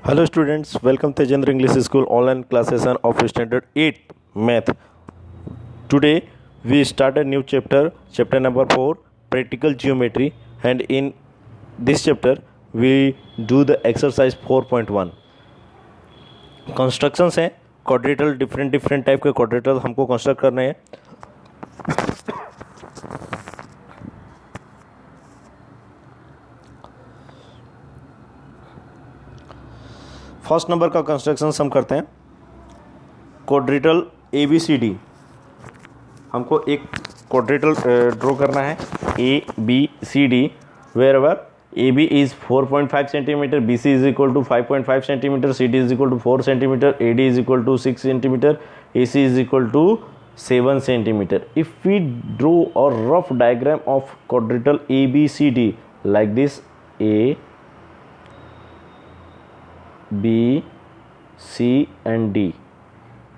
Hello students, welcome to Tejinder English School online classes and of standard 8 math. Today we start a new chapter number 4, practical geometry, and in this chapter we do the exercise 4.1. Constructions हैं quadrilateral, different type के quadrilateral हमको construct करने हैं. First number का construction हम करते हैं quadrilateral A B C D. हमको एक क्वाड्रेटल ड्रॉ करना है A B C D, wherever A B is 4.5 centimetre, B C is equal to 5.5 centimetre, C D is equal to 4 centimetre, A D is equal to 6 centimetre, A C is equal to 7 centimetre. If we draw a rough diagram of quadrilateral A B C D like this, A B, C and D.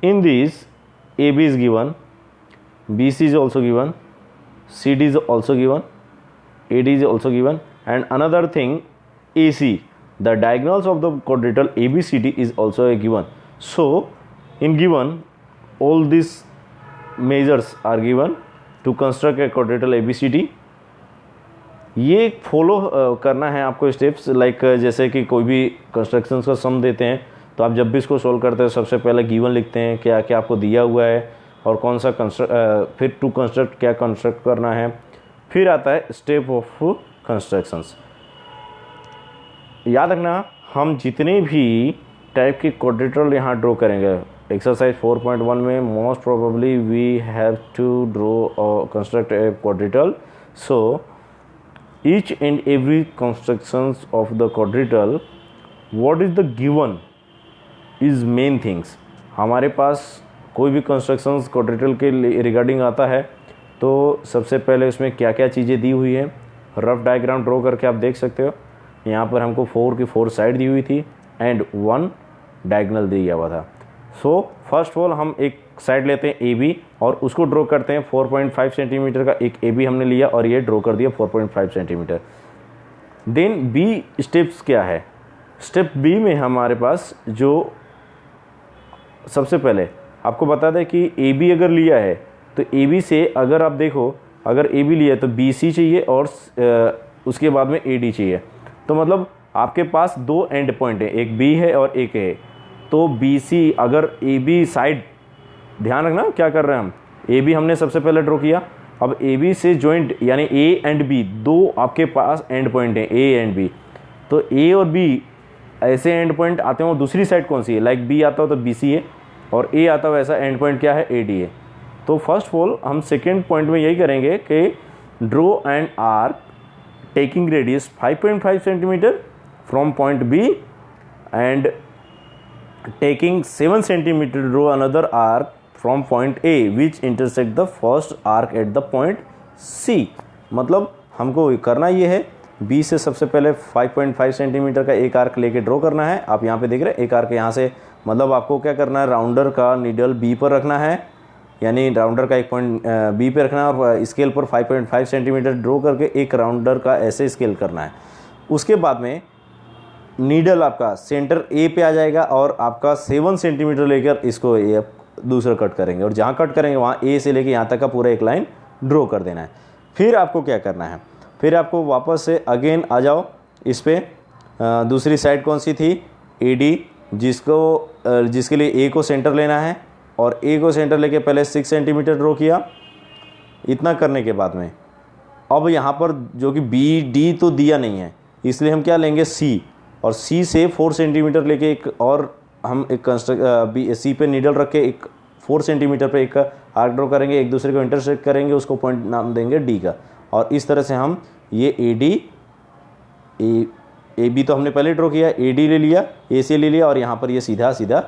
In this, AB is given, BC is also given, CD is also given, AD is also given, and another thing, AC. The diagonals of the quadrilateral ABCD is also given. So, in given, all these measures are given to construct a quadrilateral ABCD. ये follow करना है आपको steps, like जैसे कि कोई भी constructions का सम देते हैं तो आप जब भी इसको सोल्व करते हैं सबसे पहले गिवन लिखते हैं क्या क्या आपको दिया हुआ है और कौन सा फिर टू कंस्ट्रक्ट क्या कंस्ट्रक्ट करना है, फिर आता है स्टेप ऑफ कंस्ट्रक्शंस. याद रखना, हम जितने भी टाइप के क्वाड्रेटल यहाँ ड्रॉ करेंगे एक्सरसाइज 4.1 में, most probably we have to draw construct a quadrilateral. So each and every constructions of the quadrilateral, what is the given is main things. हमारे पास कोई भी कंस्ट्रक्शंस क्वाड्रिलेटरल के रिगार्डिंग आता है तो सबसे पहले उसमें क्या क्या चीज़ें दी हुई है, रफ डायग्राम ड्रॉ करके आप देख सकते हो. यहाँ पर हमको 4 की 4 साइड दी हुई थी एंड 1 डायगोनल दिया हुआ था. सो फर्स्ट ऑफ ऑल हम एक साइड लेते हैं ए बी और उसको ड्रॉ करते हैं. 4.5 सेंटीमीटर का एक ए बी हमने लिया और ये ड्रॉ कर दिया 4.5 सेंटीमीटर. देन बी स्टेप्स क्या है, स्टेप बी में हमारे पास जो सबसे पहले आपको बता दें कि ए बी अगर लिया है तो ए बी से अगर आप देखो, अगर ए बी लिया है तो बी सी चाहिए और उसके बाद में ए डी चाहिए. तो मतलब आपके पास 2 एंड पॉइंट है, एक बी है और एक है. तो बी सी अगर ए बी साइड, ध्यान रखना क्या कर रहे हैं हम, ए बी हमने सबसे पहले ड्रॉ किया. अब ए बी से जॉइंट यानी ए एंड बी दो आपके पास एंड पॉइंट हैं, ए एंड बी. तो ए और बी ऐसे एंड पॉइंट आते हो, दूसरी साइड कौन सी है, लाइक बी आता हो तो बी सी है और ए आता हो ऐसा एंड पॉइंट क्या है, ए डी है. तो फर्स्ट ऑफ ऑल हम सेकेंड पॉइंट में यही करेंगे कि draw an arc taking radius 5.5 centimetre from point B and taking 7 centimeter draw another arc from point A which intersect the first arc at the point C. मतलब हमको करना ये है, B से सबसे पहले 5.5 सेंटीमीटर का एक आर्क लेके ड्रॉ करना है. आप यहाँ पे देख रहे हैं एक आर्क यहाँ से, मतलब आपको क्या करना है, राउंडर का नीडल B पर रखना है, यानी राउंडर का एक पॉइंट B पे रखना है और स्केल पर 5.5 सेंटीमीटर ड्रॉ करके एक राउंडर का ऐसे स्केल करना है. उसके बाद में नीडल आपका सेंटर ए पे आ जाएगा और आपका 7 सेंटीमीटर लेकर इसको ये दूसरा कट करेंगे और जहाँ कट करेंगे वहाँ ए से लेकर यहाँ तक का पूरा एक लाइन ड्रॉ कर देना है. फिर आपको क्या करना है, फिर आपको वापस से अगेन आ जाओ इस पे. दूसरी साइड कौन सी थी, ए डी, जिसके लिए ए को सेंटर लेना है और ए को सेंटर लेके पहले 6 सेंटीमीटर ड्रॉ किया. इतना करने के बाद में अब यहाँ पर जो कि बी डी तो दिया नहीं है, इसलिए हम क्या लेंगे, सी, और सी से 4 सेंटीमीटर लेके एक और हम एक सी पे नीडल रख के एक 4 सेंटीमीटर पे एक आर्क ड्रॉ करेंगे, एक दूसरे को इंटरसेक्ट करेंगे, उसको पॉइंट नाम देंगे डी का. और इस तरह से हम ये ए डी, ए बी तो हमने पहले ड्रॉ किया, ए डी ले लिया, ए सी ले लिया और यहाँ पर ये सीधा सीधा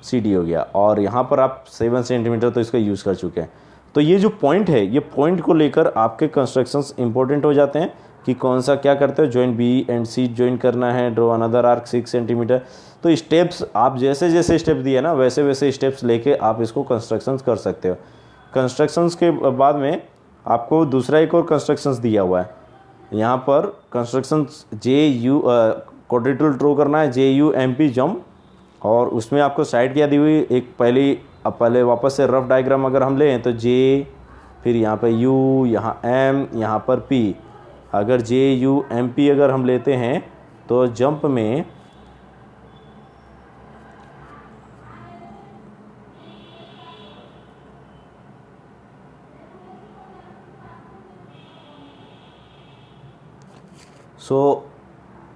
सी डी हो गया. और यहाँ पर आप 7 सेंटीमीटर तो इसका यूज़ कर चुके हैं. तो ये जो पॉइंट है, ये पॉइंट को लेकर आपके कंस्ट्रक्शंस इंपॉर्टेंट हो जाते हैं कि कौन सा क्या करते हो, joint B and C join करना है, ड्रॉ अनदर आर्क 6 सेंटीमीटर. तो स्टेप्स आप जैसे जैसे स्टेप्स दिए ना वैसे वैसे स्टेप्स लेके आप इसको कंस्ट्रक्शंस कर सकते हो. कंस्ट्रक्शंस के बाद में आपको दूसरा एक और कंस्ट्रक्शंस दिया हुआ है, यहाँ पर कंस्ट्रक्शन क्वाड्रेटल ड्रॉ करना है, JUMP जंप, और उसमें आपको साइड क्या दी हुई, एक पहले वापस से रफ डायग्राम अगर हम लें तो J, फिर यहाँ पर U, यहाँ M, यहाँ पर P। अगर JUMP अगर हम लेते हैं तो जंप में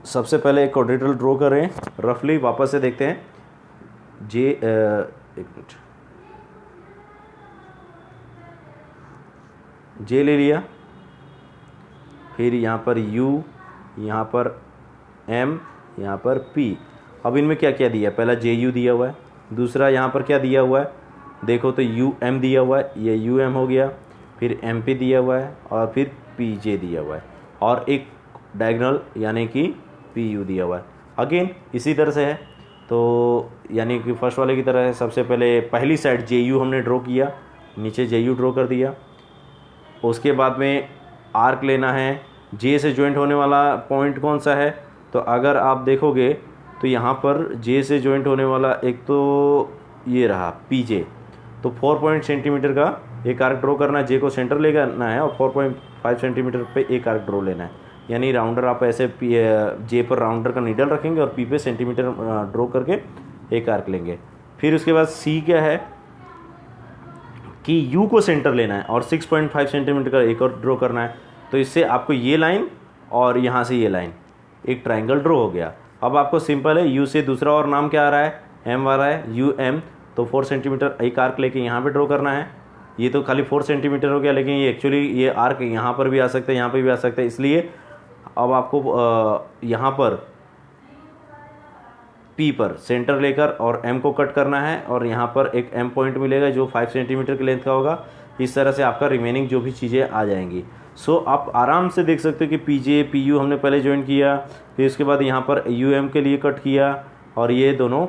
सबसे पहले एक क्वाड्रेटल ड्रॉ करें रफली, वापस से देखते हैं। एक मिनट, J ले लिया, फिर यहाँ पर U, यहाँ पर M, यहाँ पर P। अब इनमें क्या क्या दिया है, पहला JU दिया हुआ है, दूसरा यहाँ पर क्या दिया हुआ है देखो तो UM दिया हुआ है, ये UM हो गया, फिर MP दिया हुआ है, और फिर PJ दिया हुआ है, और एक डायगोनल यानी कि PU दिया हुआ है। अगेन इसी तरह से है, तो यानी कि फर्स्ट वाले की तरह है। सबसे पहले पहली साइड JU हमने ड्रॉ किया, नीचे JU ड्रॉ कर दिया, उसके बाद में आर्क लेना है। J से जॉइंट होने वाला पॉइंट कौन सा है, तो अगर आप देखोगे तो यहाँ पर J से जॉइंट होने वाला एक तो ये रहा PJ, तो 4 सेंटीमीटर का एक आर्क ड्रॉ करना है। J को सेंटर ले करना है और 4.5 सेंटीमीटर पे एक आर्क ड्रॉ लेना है। यानी राउंडर आप ऐसे J पर राउंडर का नीडल रखेंगे और P पे सेंटीमीटर ड्रॉ करके एक आर्क लेंगे। फिर उसके बाद C क्या है कि U को सेंटर लेना है और 6.5 सेंटीमीटर का एक और ड्रॉ करना है। तो इससे आपको ये लाइन और यहाँ से ये लाइन, एक ट्राइंगल ड्रॉ हो गया। अब आपको सिंपल है, U से दूसरा और नाम क्या आ रहा है, M आ रहा है, UM, तो 4 सेंटीमीटर एक आर्क लेके यहाँ पे ड्रॉ करना है। ये तो खाली 4 सेंटीमीटर हो गया, लेकिन ये एक्चुअली ये आर्क यहाँ पर भी आ सकता है, यहाँ पर भी आ सकता है। इसलिए अब आपको यहाँ पर P पर सेंटर लेकर और M को कट करना है, और यहाँ पर एक M पॉइंट मिलेगा जो 5 सेंटीमीटर की लेंथ का होगा। इस तरह से आपका रिमेनिंग जो भी चीज़ें आ जाएंगी। आप आराम से देख सकते हो कि PJ PU हमने पहले ज्वाइन किया, फिर उसके बाद यहाँ पर UM के लिए कट किया, और ये दोनों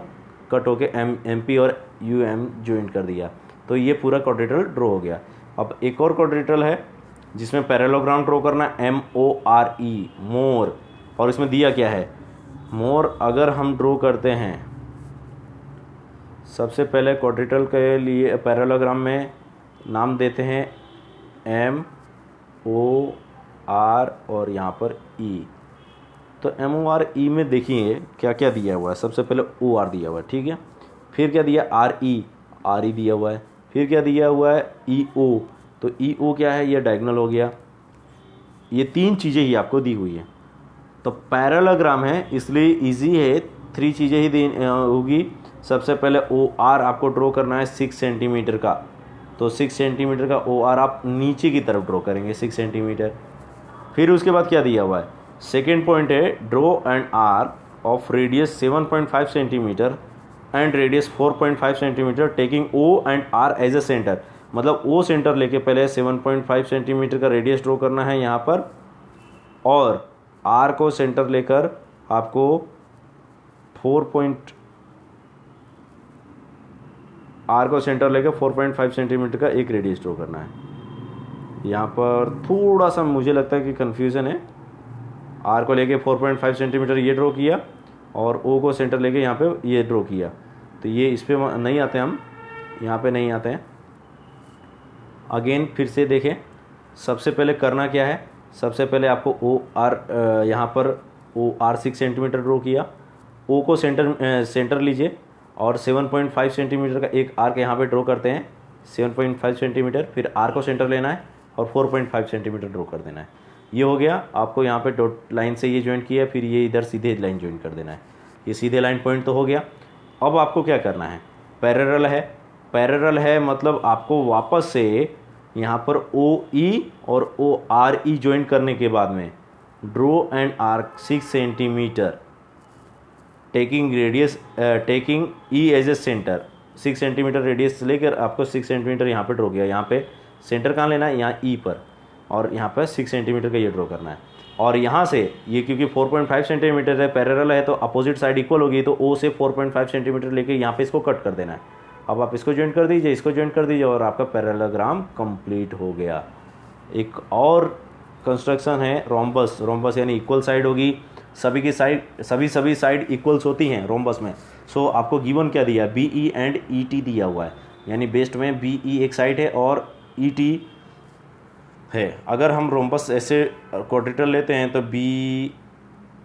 कट होके MP और UM ज्वाइन कर दिया। तो ये पूरा क्वाड्रेटल ड्रॉ हो गया। अब एक और क्वाड्रेटल है जिसमें पैरेललोग्राम ड्रॉ करना है, MORE, मोर। और इसमें दिया क्या है, मोर अगर हम ड्रॉ करते हैं, सबसे पहले क्वाड्रेटल के लिए पैरेललोग्राम में नाम देते हैं MOR और यहाँ पर E। तो MORE में देखिए क्या क्या दिया हुआ है। सबसे पहले OR दिया हुआ है, ठीक है। फिर क्या दिया, RE दिया हुआ है। फिर क्या दिया हुआ है, EO। तो EO क्या है, ये डायगोनल हो गया। ये 3 चीज़ें ही आपको दी हुई है। तो पैरेललोग्राम है इसलिए इजी है, 3 चीज़ें ही होगी। सबसे पहले OR आपको ड्रॉ करना है 6 सेंटीमीटर का, तो 6 सेंटीमीटर का OR आप नीचे की तरफ ड्रॉ करेंगे 6 सेंटीमीटर। फिर उसके बाद क्या दिया हुआ है, सेकेंड पॉइंट है, draw an arc of radius 7.5 centimetre and radius 4.5 centimetre taking O and R as a centre. मतलब O सेंटर लेके पहले 7.5 सेंटीमीटर का रेडियस ड्रॉ करना है यहाँ पर, और R को सेंटर लेकर आपको 4.5 सेंटीमीटर का एक रेडियस ड्रॉ करना है। यहाँ पर थोड़ा सा मुझे लगता है कि कन्फ्यूज़न है। R को लेके 4.5 सेंटीमीटर ये ड्रॉ किया, और O को सेंटर लेके यहाँ पे ये ड्रॉ किया। तो ये इस पर नहीं आते, हम यहाँ पे नहीं आते हैं। अगेन फिर से देखें, सबसे पहले करना क्या है, सबसे पहले आपको OR यहाँ पर OR 6 सेंटीमीटर ड्रॉ किया। O को सेंटर लीजिए और 7.5 सेंटीमीटर का एक आर्क यहाँ पे ड्रॉ करते हैं, 7.5 सेंटीमीटर। फिर R को सेंटर लेना है और 4.5 सेंटीमीटर ड्रॉ कर देना है। ये हो गया। आपको यहाँ पे डॉट लाइन से ये ज्वाइन किया, फिर ये इधर सीधे लाइन ज्वाइन कर देना है। ये सीधे लाइन पॉइंट तो हो गया। अब आपको क्या करना है, पैरेलल है मतलब आपको वापस से यहाँ पर OE और ORE ज्वाइन करने के बाद में draw an arc 6 centimetre taking E as a centre. 6 centimetre radius लेकर आपको 6 सेंटीमीटर यहाँ पे ड्रॉ किया। यहाँ पे सेंटर कहाँ लेना है, यहाँ E पर, और यहाँ पर 6 सेंटीमीटर का ये ड्रॉ करना है। और यहाँ से ये क्योंकि 4.5 सेंटीमीटर है, पैरेलल है, तो अपोजिट साइड इक्वल होगी, तो O से 4.5 सेंटीमीटर लेके यहाँ पे इसको कट कर देना है। अब आप इसको ज्वाइन कर दीजिए, इसको ज्वाइन कर दीजिए, और आपका पैरेललोग्राम कंप्लीट हो गया। एक और कंस्ट्रक्शन है रोम्बस, रोम्बस यानी इक्वल साइड होगी, सभी की साइड सभी साइड इक्वल्स होती हैं रोम्बस में। सो आपको गिवन क्या दिया है, B E and E T दिया हुआ है, यानी बेस्ट में बी ई एक साइड है और ई टी है। अगर हम रोम्बस ऐसे क्वाड्रेटर लेते हैं तो बी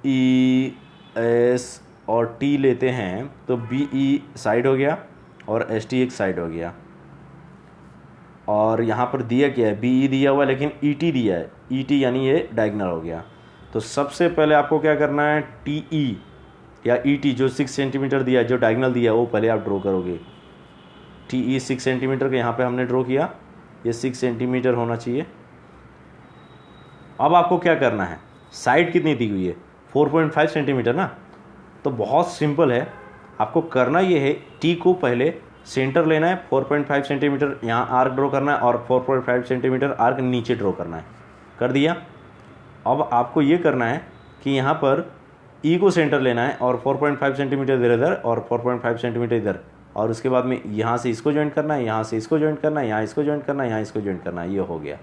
ई एस और टी लेते हैं तो बी ई साइड हो गया और एस टी एक साइड हो गया। और यहाँ पर दिया क्या है, बी ई दिया हुआ है लेकिन ई टी दिया है, ई टी यानी ये डायगनल हो गया। तो सबसे पहले आपको क्या करना है, टी ई या ई टी जो 6 सेंटीमीटर दिया है, जो डायगनल दिया है वो पहले आप ड्रॉ करोगे। टी ई 6 सेंटीमीटर का यहाँ पे हमने ड्रॉ किया, ये 6 सेंटीमीटर होना चाहिए। अब आपको क्या करना है, साइड कितनी दी हुई है 4.5 सेंटीमीटर ना, तो बहुत सिंपल है। आपको करना ये है, टी को पहले सेंटर लेना है, 4.5 सेंटीमीटर यहाँ आर्क ड्रॉ करना है और 4.5 सेंटीमीटर आर्क नीचे ड्रॉ करना है। कर दिया। अब आपको ये करना है कि यहाँ पर ई को सेंटर लेना है और 4.5 सेंटीमीटर इधर और 4.5 सेंटीमीटर इधर, और उसके बाद में यहाँ से इसको ज्वाइंट करना है, यहाँ से इसको ज्वाइंट करना है, यहाँ इसको ज्वाइंट करना है, यहाँ इसको ज्वाइंट करना है। ये हो गया।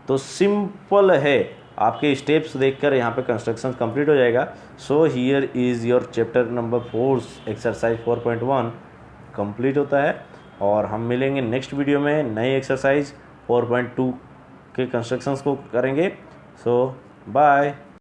तो सिंपल है, आपके स्टेप्स देखकर यहाँ पे कंस्ट्रक्शन कंप्लीट हो जाएगा। So here is your chapter number 4 exercise 4.1 complete होता है। और हम मिलेंगे नेक्स्ट वीडियो में नए एक्सरसाइज 4.2 के कंस्ट्रक्शंस को करेंगे। सो बाय।